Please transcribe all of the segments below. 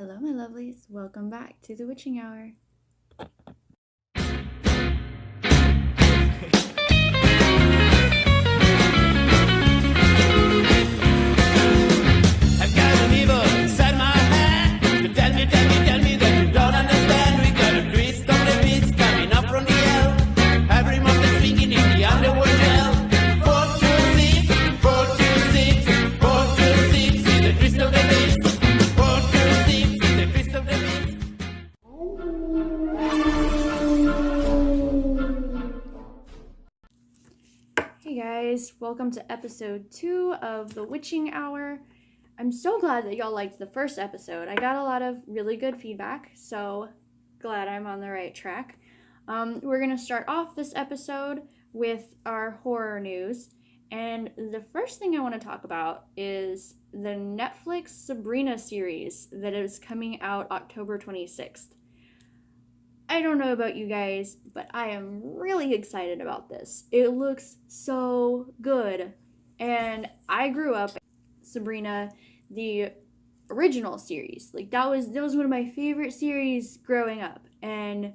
Hello, my lovelies. Welcome back to the Witching Hour. I've got an evil inside my head to tell me that you don't understand. We got a twist of the beast coming up from the hell. Every month is swinging in the underworld hell. 426, 426, 426 is the twist of the beast. 426 is the twist of the beast. Hey guys, welcome to episode 2 of the Witching Hour. I'm so glad that y'all liked the first episode. I got a lot of really good feedback, so glad I'm on the right track. We're going to start off this episode with our horror news, and the first thing I want to talk about is the Netflix Sabrina series that is coming out October 26th. I don't know about you guys, but I am really excited about this. It looks so good. And I grew up Sabrina, the original series. Like that was one of my favorite series growing up. And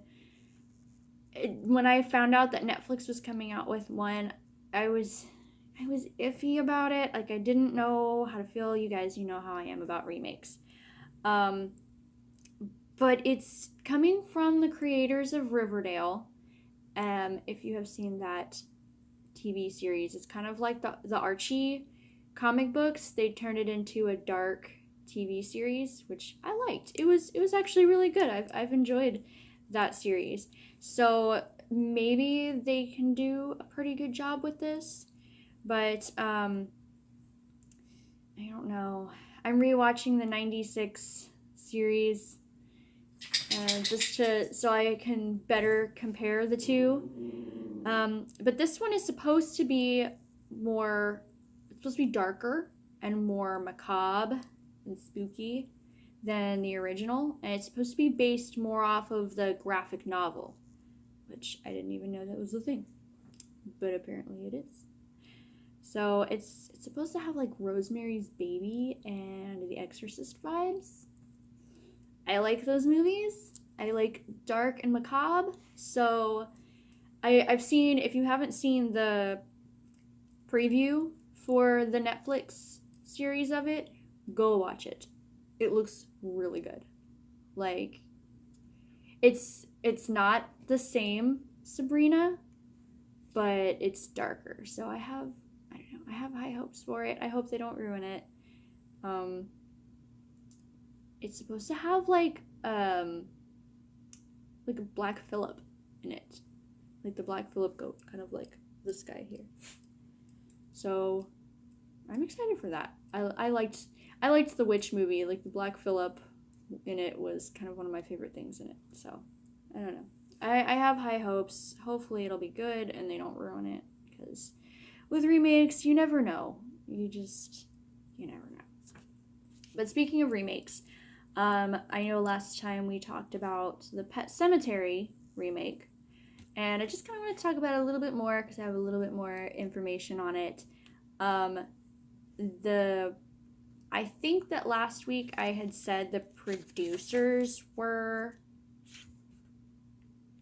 when I found out that Netflix was coming out with one, I was iffy about it. Like I didn't know how to feel. You guys, you know how I am about remakes. But it's coming from the creators of Riverdale. If you have seen that TV series, it's kind of like the Archie comic books. They turned it into a dark TV series, which I liked. It was actually really good. I've enjoyed that series. So maybe they can do a pretty good job with this. But I don't know. I'm rewatching the 96 series. So I can better compare the two. But this one is supposed to be darker and more macabre and spooky than the original. And it's supposed to be based more off of the graphic novel, which I didn't even know that was a thing. But apparently it is. So it's supposed to have like Rosemary's Baby and The Exorcist vibes. I like those movies. I like dark and macabre. So I've seen, if you haven't seen the preview for the Netflix series of it, go watch it. It looks really good. Like, it's not the same Sabrina, but it's darker. So I have high hopes for it. I hope they don't ruin it. It's supposed to have like a Black Phillip in it, like the Black Phillip goat, kind of like this guy here. So I'm excited for that. I liked the witch movie. Like the Black Phillip in it was kind of one of my favorite things in it. So I don't know. I have high hopes. Hopefully it'll be good and they don't ruin it, because with remakes you never know. You never know. But speaking of remakes, I know last time we talked about the Pet Sematary remake, and I just kind of want to talk about it a little bit more because I have a little bit more information on it. I think that last week I had said the producers were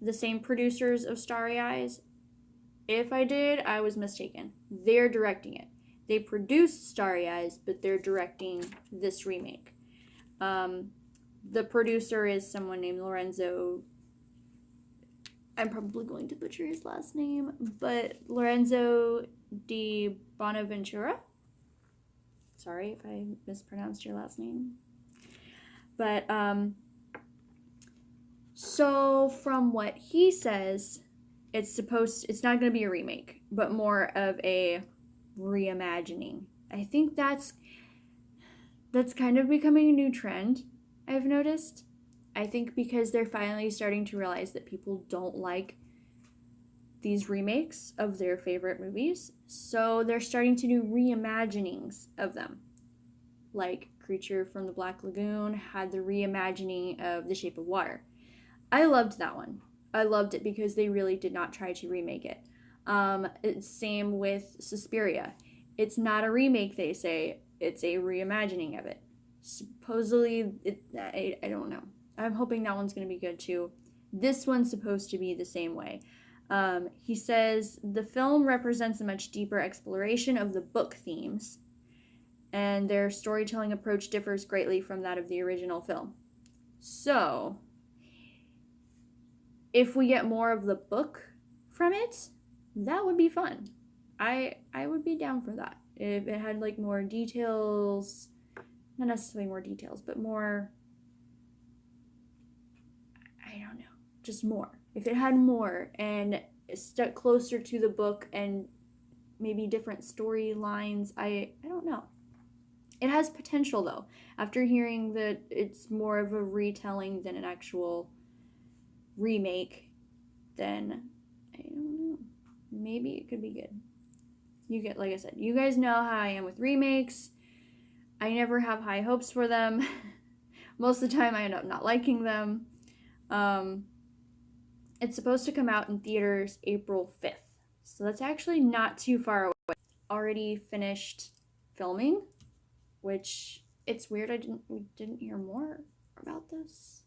the same producers of Starry Eyes. If I did, I was mistaken. They're directing it. They produced Starry Eyes, but they're directing this remake. The producer is someone named Lorenzo. I'm probably going to butcher his last name, but Lorenzo di Bonaventura. Sorry if I mispronounced your last name. But, so from what he says, it's not going to be a remake, but more of a reimagining. I think that's kind of becoming a new trend, I've noticed. I think because they're finally starting to realize that people don't like these remakes of their favorite movies. So they're starting to do reimaginings of them. Like Creature from the Black Lagoon had the reimagining of The Shape of Water. I loved that one. I loved it because they really did not try to remake it. Same with Suspiria. It's not a remake, they say. It's a reimagining of it. Supposedly, I don't know. I'm hoping that one's going to be good too. This one's supposed to be the same way. He says the film represents a much deeper exploration of the book themes, and their storytelling approach differs greatly from that of the original film. So, if we get more of the book from it, that would be fun. I would be down for that. If it had like more details, not necessarily more details, but more, I don't know, just more. If it had more and stuck closer to the book and maybe different storylines, I don't know. It has potential though. After hearing that it's more of a retelling than an actual remake, then I don't know. Maybe it could be good. Like I said, you guys know how I am with remakes. I never have high hopes for them. Most of the time I end up not liking them. It's supposed to come out in theaters April 5th. So that's actually not too far away. Already finished filming, which it's weird we didn't hear more about this.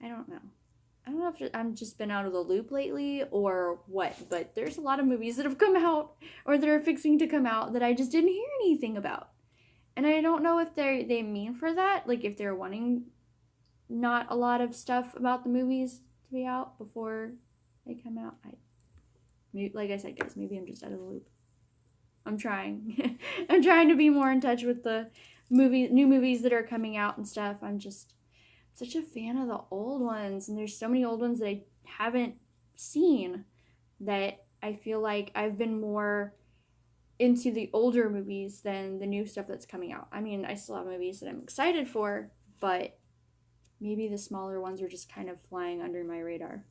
I don't know. I don't know if I've just been out of the loop lately or what, but there's a lot of movies that have come out or that are fixing to come out that I just didn't hear anything about. And I don't know if they mean for that, like if they're wanting not a lot of stuff about the movies to be out before they come out. Like I said, guys, maybe I'm just out of the loop. I'm trying. I'm trying to be more in touch with the new movies that are coming out and stuff. I'm just such a fan of the old ones, and there's so many old ones that I haven't seen that I feel like I've been more into the older movies than the new stuff that's coming out. I mean, I still have movies that I'm excited for, but maybe the smaller ones are just kind of flying under my radar.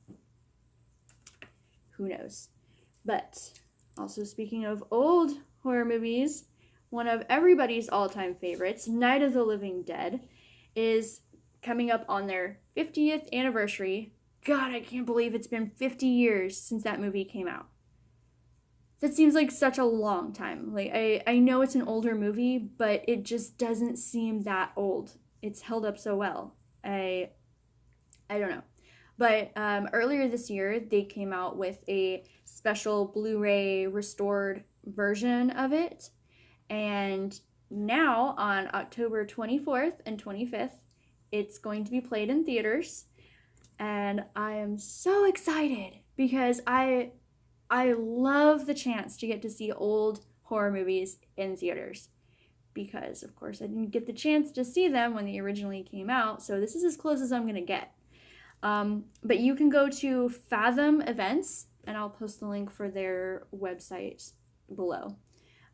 Who knows? But also, speaking of old horror movies, one of everybody's all-time favorites, Night of the Living Dead, is coming up on their 50th anniversary. God, I can't believe it's been 50 years since that movie came out. That seems like such a long time. Like, I know it's an older movie, but it just doesn't seem that old. It's held up so well. I don't know. But earlier this year, they came out with a special Blu-ray restored version of it. And now, on October 24th and 25th, it's going to be played in theaters. And I am so excited because I love the chance to get to see old horror movies in theaters. Because, of course, I didn't get the chance to see them when they originally came out. So this is as close as I'm going to get. But you can go to Fathom Events, and I'll post the link for their website below.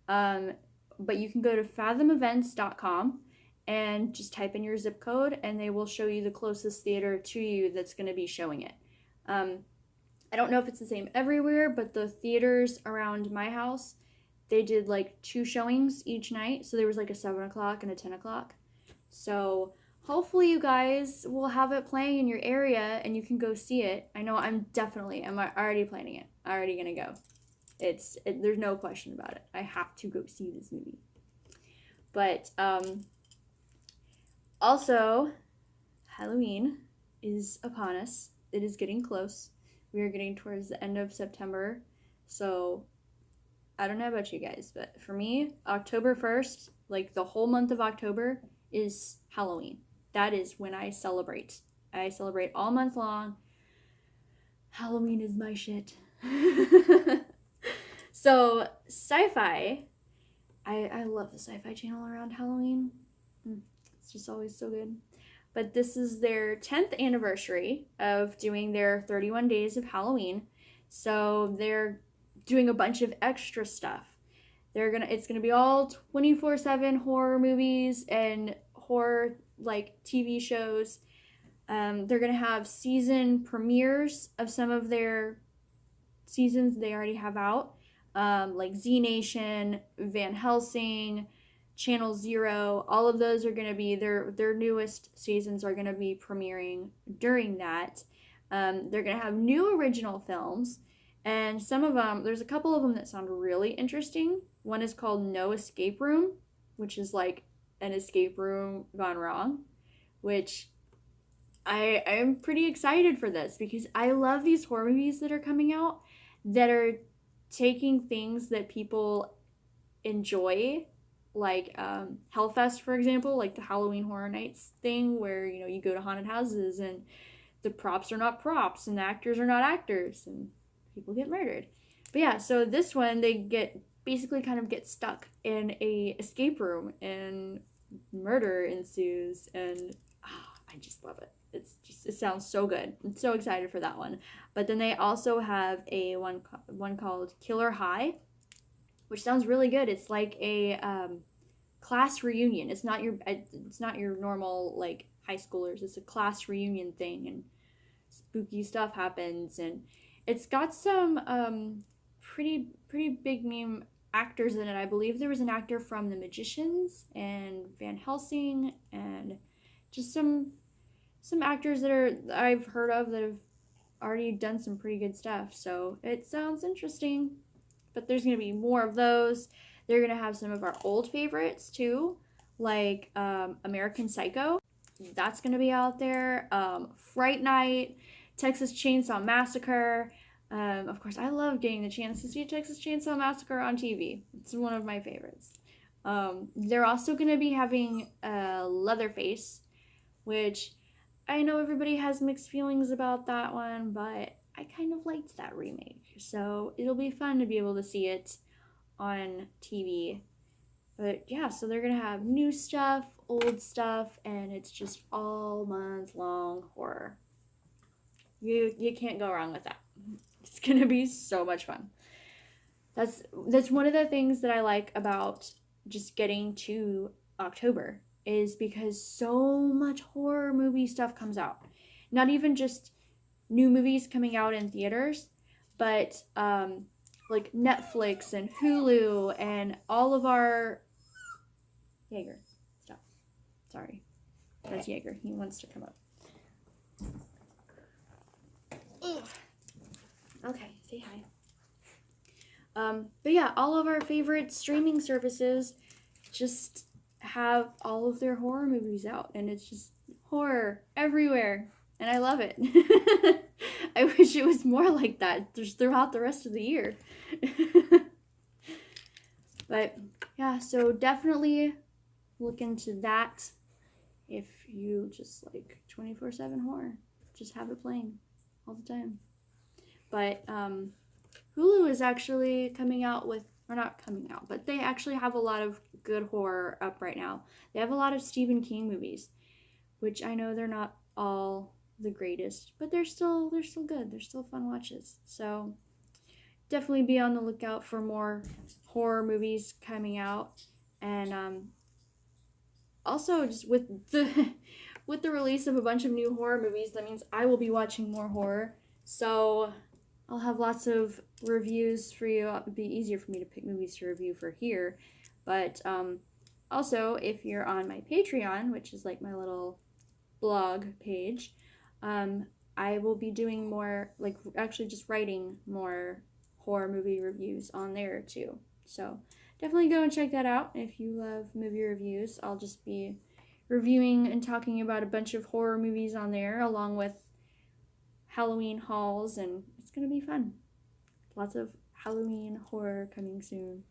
But you can go to fathomevents.com and just type in your zip code, and they will show you the closest theater to you that's going to be showing it. I don't know if it's the same everywhere, but the theaters around my house, they did like 2 showings each night. So there was like a 7 o'clock and a 10 o'clock. So hopefully you guys will have it playing in your area and you can go see it. I know I'm already planning it. I'm already going to go. There's no question about it. I have to go see this movie. But also, Halloween is upon us. It is getting close. We are getting towards the end of September. So I don't know about you guys, but for me, October 1st, like the whole month of October, is Halloween. That is when I celebrate. I celebrate all month long. Halloween is my shit. So, Sci-Fi. I love the Sci-Fi channel around Halloween. It's just always so good. But this is their 10th anniversary of doing their 31 days of Halloween. So they're doing a bunch of extra stuff. It's gonna be all 24/7 horror movies and horror like TV shows. They're gonna have season premieres of some of their seasons they already have out, like Z Nation, Van Helsing, Channel Zero. All of those are going to be their newest seasons are going to be premiering during that. They're going to have new original films, and some of them, there's a couple of them that sound really interesting. One is called No Escape Room, which is like an escape room gone wrong, which I'm pretty excited for this because I love these horror movies that are coming out that are taking things that people enjoy, like Hellfest, for example, like the Halloween Horror Nights thing where, you know, you go to haunted houses and the props are not props and the actors are not actors and people get murdered. But yeah, so this one, they get basically kind of get stuck in a escape room and murder ensues, and I just love it. It sounds so good. I'm so excited for that one. But then they also have a one called Killer High, which sounds really good. It's like a class reunion. It's not your normal like high schoolers. It's a class reunion thing, and spooky stuff happens, and it's got some pretty big name actors in it. I believe there was an actor from The Magicians and Van Helsing, and just some actors that I've heard of that have already done some pretty good stuff. So it sounds interesting. But there's going to be more of those. They're going to have some of our old favorites too, like American Psycho. That's going to be out there. Fright Night, Texas Chainsaw Massacre. Of course, I love getting the chance to see Texas Chainsaw Massacre on TV. It's one of my favorites. They're also going to be having Leatherface, which I know everybody has mixed feelings about that one, but I kind of liked that remake. So it'll be fun to be able to see it on TV. But yeah, so they're going to have new stuff, old stuff, and it's just all month long horror. You can't go wrong with that. It's going to be so much fun. That's one of the things that I like about just getting to October, is because so much horror movie stuff comes out. Not even just new movies coming out in theaters, but like Netflix and Hulu and all of our... Jaeger, stop. Sorry. That's Jaeger. He wants to come up. Ugh. Okay, say hi. But yeah, all of our favorite streaming services just have all of their horror movies out, and it's just horror everywhere, and I love it. I wish it was more like that just throughout the rest of the year. But yeah, so definitely look into that if you just like 24/7 horror. Just have it playing all the time. But Hulu is actually coming out with, or not coming out, but they actually have a lot of good horror up right now. They have a lot of Stephen King movies, which I know they're not all the greatest, but they're still good. They're still fun watches. So definitely be on the lookout for more horror movies coming out. And also just with the release of a bunch of new horror movies, that means I will be watching more horror. So I'll have lots of reviews for you. It'd be easier for me to pick movies to review for here. But also, if you're on my Patreon, which is like my little blog page, I will be doing more, like actually just writing more horror movie reviews on there too. So definitely go and check that out if you love movie reviews. I'll just be reviewing and talking about a bunch of horror movies on there, along with Halloween hauls, and it's going to be fun. Lots of Halloween horror coming soon.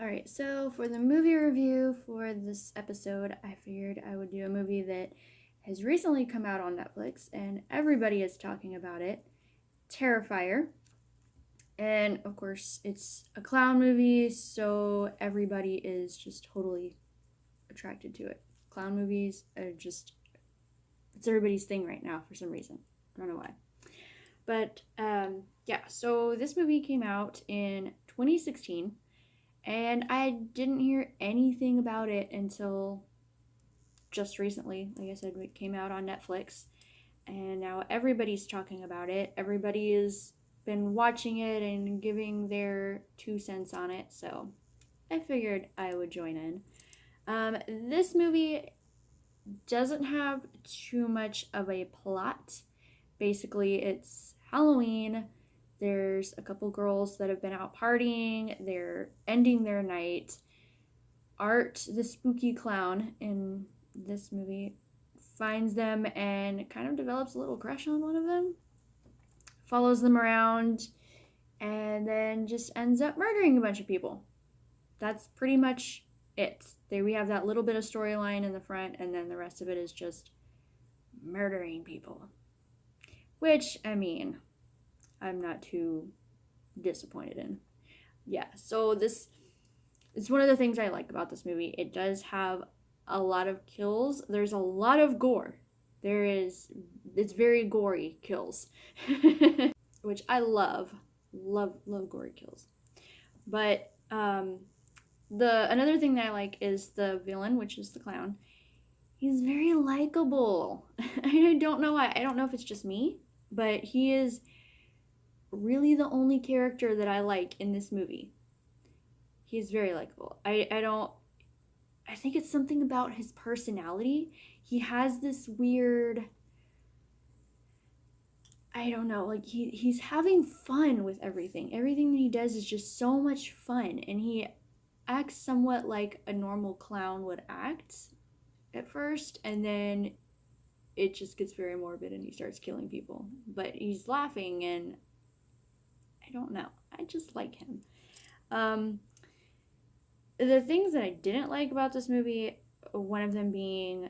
Alright, so for the movie review for this episode, I figured I would do a movie that has recently come out on Netflix, and everybody is talking about it, Terrifier. And of course, it's a clown movie, so everybody is just totally attracted to it. Clown movies are just, it's everybody's thing right now for some reason. I don't know why. But yeah, so this movie came out in 2016, and I didn't hear anything about it until just recently. Like I said, it came out on Netflix, and now everybody's talking about it. Everybody has been watching it and giving their 2 cents on it, so I figured I would join in. This movie doesn't have too much of a plot. Basically, it's Halloween. There's a couple girls that have been out partying. They're ending their night. Art, the spooky clown in this movie, finds them and kind of develops a little crush on one of them, follows them around, and then just ends up murdering a bunch of people. That's pretty much it. We have that little bit of storyline in the front, and then the rest of it is just murdering people. Which, I mean, I'm not too disappointed in. Yeah, so this is one of the things I like about this movie. It does have a lot of kills. There's a lot of gore. It's very gory kills. Which I love. Love gory kills. But another thing that I like is the villain, which is the clown. He's very likable. I don't know why. I don't know if it's just me, but he is really the only character that I like in this movie. He's very likable. I think it's something about his personality. He has this weird, I don't know, like he's having fun with everything. Everything that he does is just so much fun, and he acts somewhat like a normal clown would act at first, and then it just gets very morbid and he starts killing people. But he's laughing, and I don't know. I just like him. The things that I didn't like about this movie, one of them being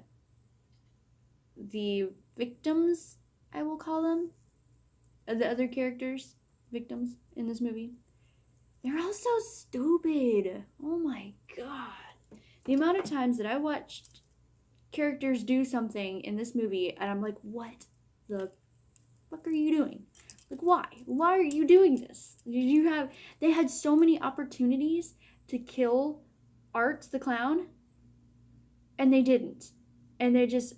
the victims, I will call them, the other characters, victims in this movie. They're all so stupid. Oh my god. The amount of times that I watched characters do something in this movie and I'm like, what the fuck are you doing? Like, why? Why are you doing this? They had so many opportunities to kill Art the clown, and they didn't. And they just,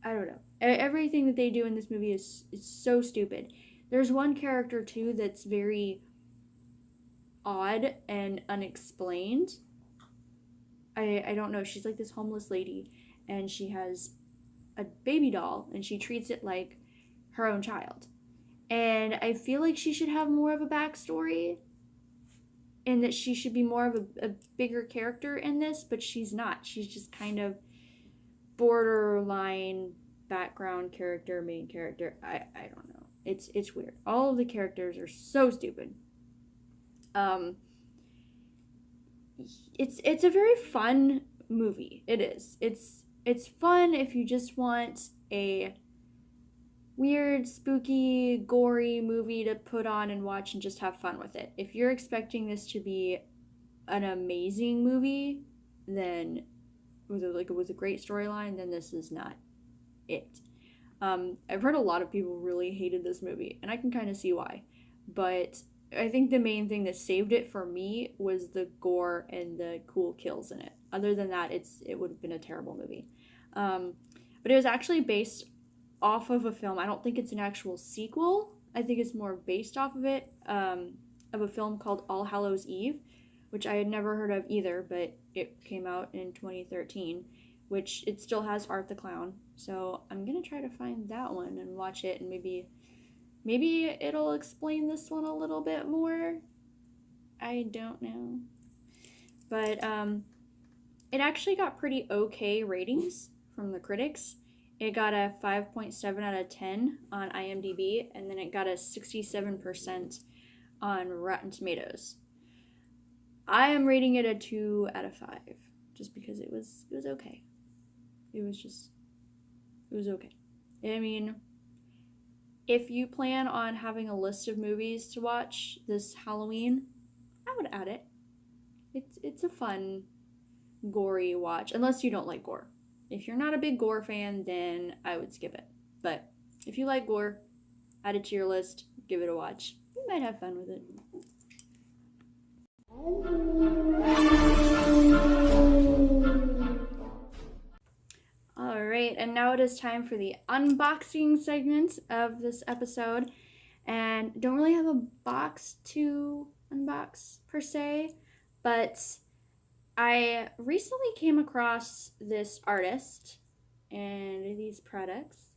I don't know. Everything that they do in this movie is so stupid. There's one character, too, that's very odd and unexplained. I don't know. She's like this homeless lady, and she has a baby doll, and she treats it like her own child. And I feel like she should have more of a backstory, and that she should be more of a bigger character in this, but she's not. She's just kind of borderline background character, main character. I don't know. It's weird. All of the characters are so stupid. It's a very fun movie. It is. It's fun if you just want a weird, spooky, gory movie to put on and watch and just have fun with it. If you're expecting this to be an amazing movie, then with a great storyline, then this is not it. I've heard a lot of people really hated this movie, and I can kind of see why. But I think the main thing that saved it for me was the gore and the cool kills in it. Other than that, it would have been a terrible movie. But it was actually based off of a film. I don't think it's an actual sequel. I think it's more based off of it, of a film called All Hallows Eve, which I had never heard of either, but it came out in 2013, which it still has Art the Clown. So I'm gonna try to find that one and watch it, and maybe it'll explain this one a little bit more. I don't know. But it actually got pretty okay ratings from the critics. It got a 5.7 out of 10 on IMDb, and then it got a 67% on Rotten Tomatoes. I am rating it a 2 out of 5, just because it was okay. It was okay. I mean, if you plan on having a list of movies to watch this Halloween, I would add it. It's a fun, gory watch, unless you don't like gore. If you're not a big gore fan, then I would skip it. But if you like gore, add it to your list, give it a watch. You might have fun with it. Alright, and now it is time for the unboxing segment of this episode. And don't really have a box to unbox per se, but I recently came across this artist and these products,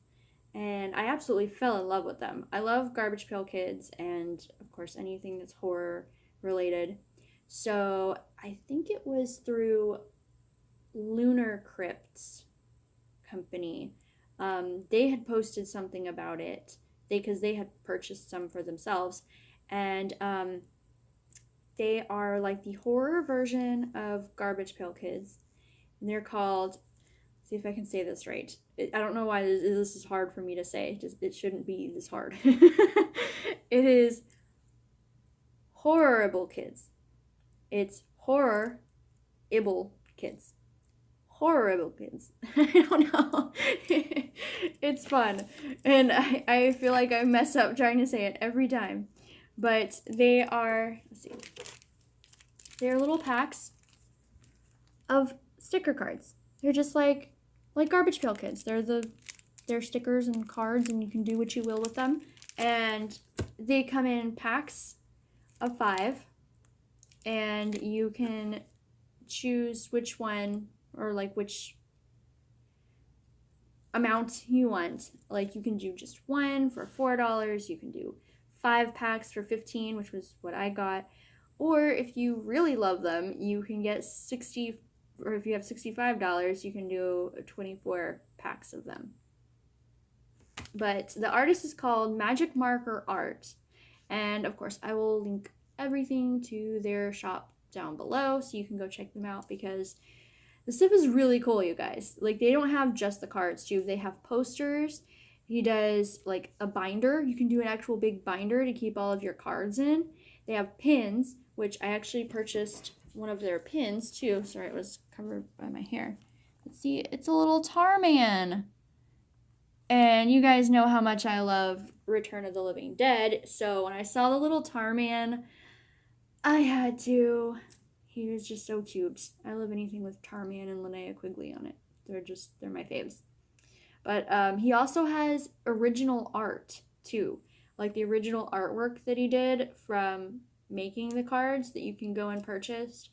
and I absolutely fell in love with them. I love Garbage Pail Kids and, of course, anything that's horror related. So I think it was through Lunar Crypts company. They had posted something about it. Because they had purchased some for themselves, and they are like the horror version of Garbage Pail Kids, and they're called. See if I can say this right. I don't know why this is hard for me to say. It shouldn't be this hard. It is Horrorible Kids. It's Horror-ible Kids. Horrible Kids. I don't know. It's fun. And I feel like I mess up trying to say it every time. But they are, let's see. They're little packs of sticker cards. They're just like Garbage Pail Kids. They're stickers and cards, and you can do what you will with them. And they come in packs of 5, and you can choose which one or like which amount you want. Like you can do just one for $4. You can do 5 packs for $15, which was what I got. Or if you really love them, you can get 60, or if you have $65, you can do 24 packs of them. But the artist is called Magic Marker Art. And of course, I will link everything to their shop down below so you can go check them out, because the stuff is really cool, you guys. Like, they don't have just the cards, too. They have posters. He does, like, a binder. You can do an actual big binder to keep all of your cards in. They have pins, which I actually purchased one of their pins, too. Sorry, it was covered by my hair. Let's see. It's a little Tarman. And you guys know how much I love Return of the Living Dead. So when I saw the little Tarman, I had to. He was just so cute. I love anything with Tarman and Linnea Quigley on it. They're my faves. But he also has original art, too. Like the original artwork that he did from making the cards that you can go and purchase.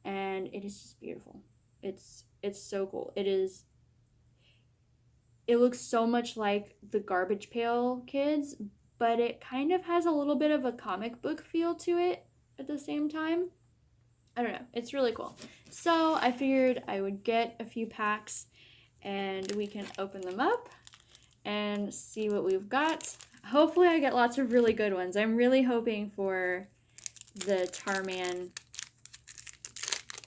And it is just beautiful. It's so cool. It looks so much like the Garbage Pail Kids, but it kind of has a little bit of a comic book feel to it at the same time. I don't know. It's really cool. So I figured I would get a few packs and we can open them up and see what we've got. Hopefully I get lots of really good ones. I'm really hoping for the Tarman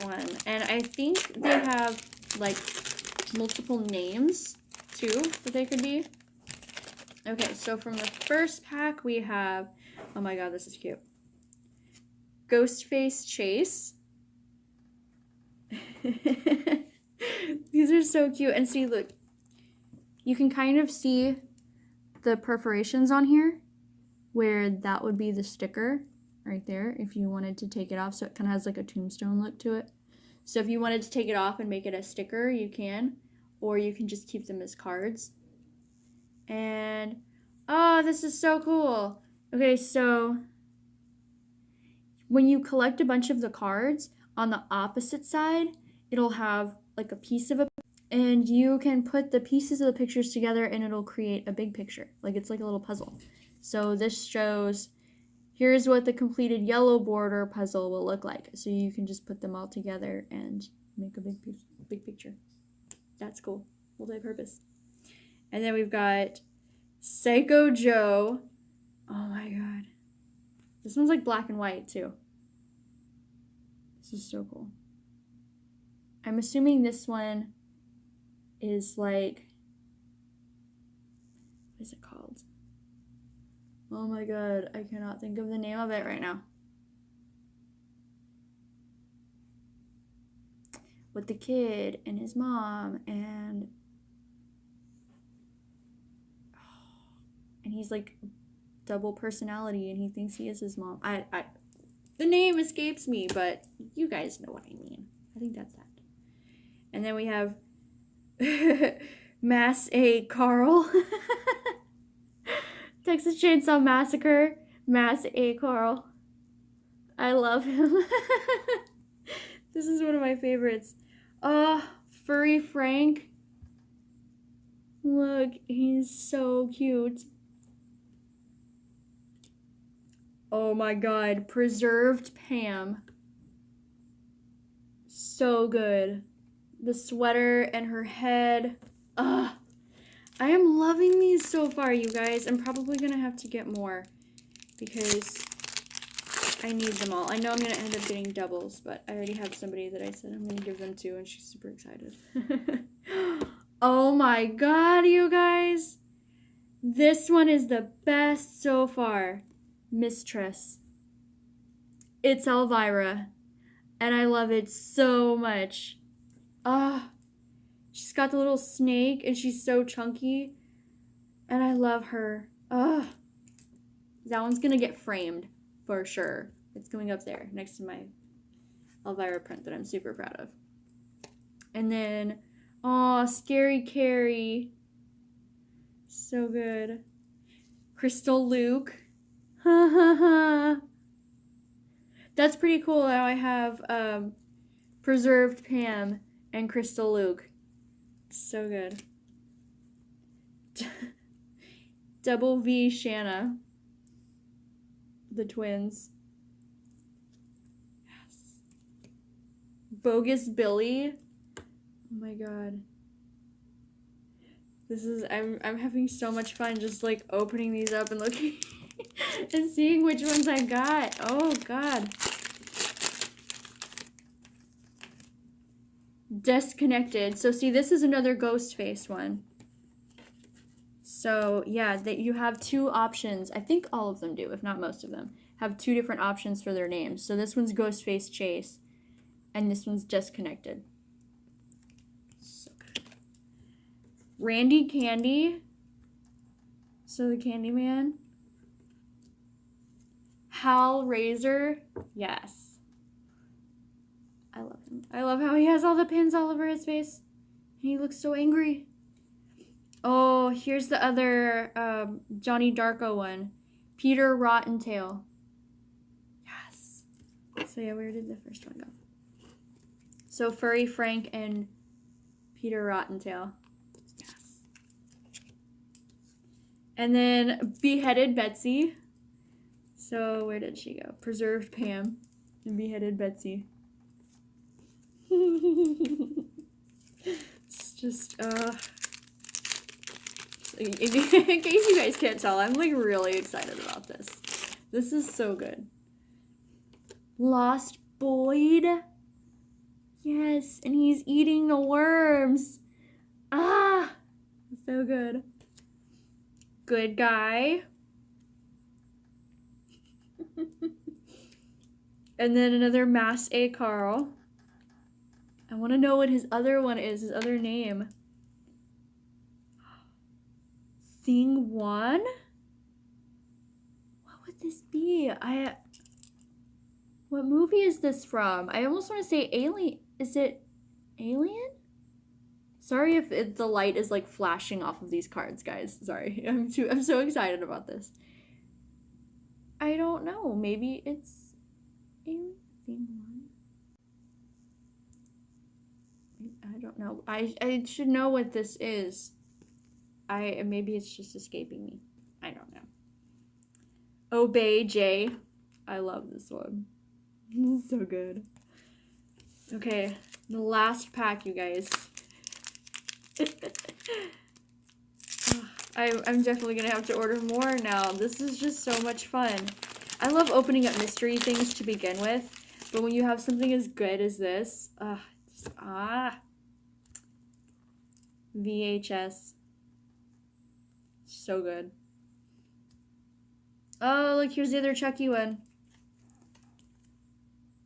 one. And I think they have like multiple names too that they could be. Okay, so from the first pack we have, oh my god, this is cute. Ghostface Chase. These are so cute. And see, look, you can kind of see the perforations on here where that would be the sticker right there if you wanted to take it off. So it kind of has like a tombstone look to it. So if you wanted to take it off and make it a sticker, you can. Or you can just keep them as cards. And, oh, this is so cool. Okay, so when you collect a bunch of the cards, on the opposite side, it'll have like a piece of a, and you can put the pieces of the pictures together and it'll create a big picture. Like it's like a little puzzle. So this shows, here's what the completed yellow border puzzle will look like. So you can just put them all together and make a big picture. That's cool. Multi-purpose. And then we've got Psycho Joe. Oh my god. This one's like black and white too. This is so cool. I'm assuming this one is like, what is it called? Oh my god, I cannot think of the name of it right now. With the kid and his mom and he's like double personality and he thinks he is his mom. The name escapes me, but you guys know what I mean. I think that's that. And then we have Mass A. Carl. Texas Chainsaw Massacre. Mass A. Carl. I love him. This is one of my favorites. Furry Frank. Look, he's so cute. Oh my god, preserved Pam. So good. The sweater and her head. Ugh. I am loving these so far, you guys. I'm probably gonna have to get more because I need them all. I know I'm gonna end up getting doubles, but I already have somebody that I said I'm gonna give them to, and she's super excited. Oh my god, you guys. This one is the best so far. Mistress. It's Elvira, and I love it so much. Ah. She's got the little snake, and she's so chunky. And I love her. Ugh. That one's gonna get framed, for sure. It's going up there, next to my Elvira print that I'm super proud of. And then, aw, Scary Carrie. So good. Crystal Luke. Ha ha ha. That's pretty cool how I have Preserved Pam and Crystal Luke. So good. Double V Shanna. The twins. Yes. Bogus Billy. Oh my god. This is I'm having so much fun just like opening these up and looking and seeing which ones I got. Oh god. Disconnected. So see, this is another ghost face one. So yeah, that you have two options. I think all of them do, if not most of them, have two different options for their names. So this one's Ghostface Chase, and this one's Disconnected. So good. Randy Candy. So the Candyman. Hal Razor. Yes. I love him. I love how he has all the pins all over his face. He looks so angry. Oh, here's the other Johnny Darko one. Peter Rottentail. Yes. So yeah, where did the first one go? So Furry Frank and Peter Rottentail. Yes. And then Beheaded Betsy. So where did she go? Preserved Pam and Beheaded Betsy. It's just in case you guys can't tell, I'm like really excited about this. This is so good. Lost Boyd. Yes, and he's eating the worms. Ah, so good. Good guy. And then another Mass A. Carl. I want to know what his other one is, his other name. Thing One? What would this be? What movie is this from? I almost want to say Alien. Is it Alien? Sorry if the light is like flashing off of these cards, guys. Sorry. I'm so excited about this. I don't know. Maybe it's Alien Thing One. I don't know. I should know what this is. Maybe it's just escaping me. I don't know. Obey J. I love this one. This is so good. Okay, the last pack, you guys. I'm definitely gonna have to order more now. This is just so much fun. I love opening up mystery things to begin with, but when you have something as good as this, VHS. So good. Oh, look, here's the other Chucky one.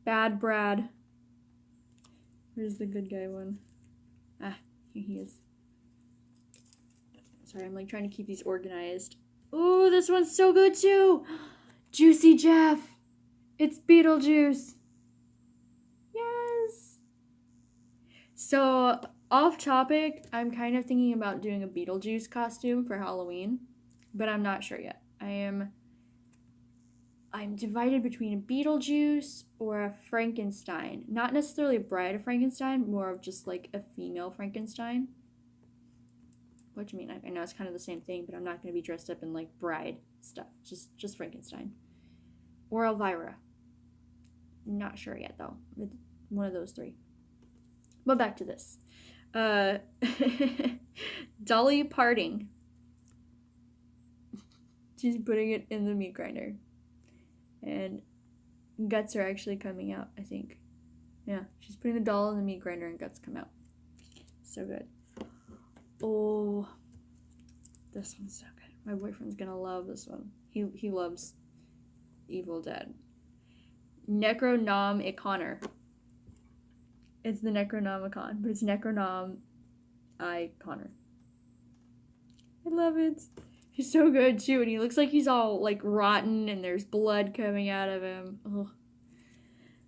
Bad Brad. Where's the good guy one? Ah, here he is. Sorry, I'm like trying to keep these organized. Ooh, this one's so good too. Juicy Jeff. It's Beetlejuice. Yes. So, off topic, I'm kind of thinking about doing a Beetlejuice costume for Halloween, but I'm not sure yet. I'm divided between a Beetlejuice or a Frankenstein. Not necessarily a Bride of Frankenstein, more of just like a female Frankenstein. What do you mean? I know it's kind of the same thing, but I'm not going to be dressed up in, like, bride stuff. Just Frankenstein. Or Elvira. Not sure yet, though. One of those three. But back to this. Dolly Parting. She's putting it in the meat grinder. And guts are actually coming out, I think. Yeah, she's putting the doll in the meat grinder and guts come out. So good. Oh, this one's so good. My boyfriend's gonna love this one. He loves Evil Dead. Necronomicon. It's the Necronomicon, but it's Necronom I Connor. I love it. He's so good too, and he looks like he's all like rotten and there's blood coming out of him. Oh,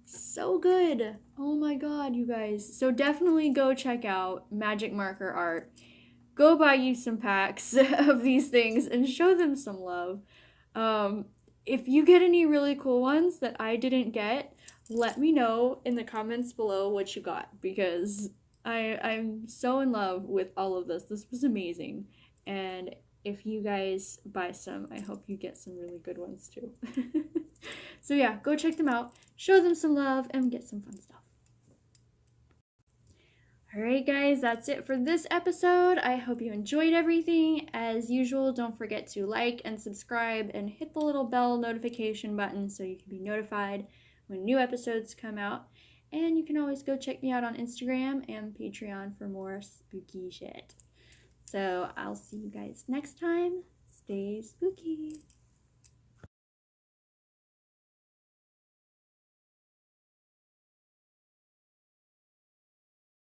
so good. Oh my god, you guys. So definitely go check out Magic Marker Art. Go buy you some packs of these things and show them some love. If you get any really cool ones that I didn't get, let me know in the comments below what you got, because I'm so in love with all of this. This was amazing. And if you guys buy some, I hope you get some really good ones too. So yeah, go check them out, show them some love, and get some fun stuff. Alright guys, that's it for this episode. I hope you enjoyed everything. As usual, don't forget to like and subscribe and hit the little bell notification button so you can be notified when new episodes come out. And you can always go check me out on Instagram and Patreon for more spooky shit. So I'll see you guys next time. Stay spooky.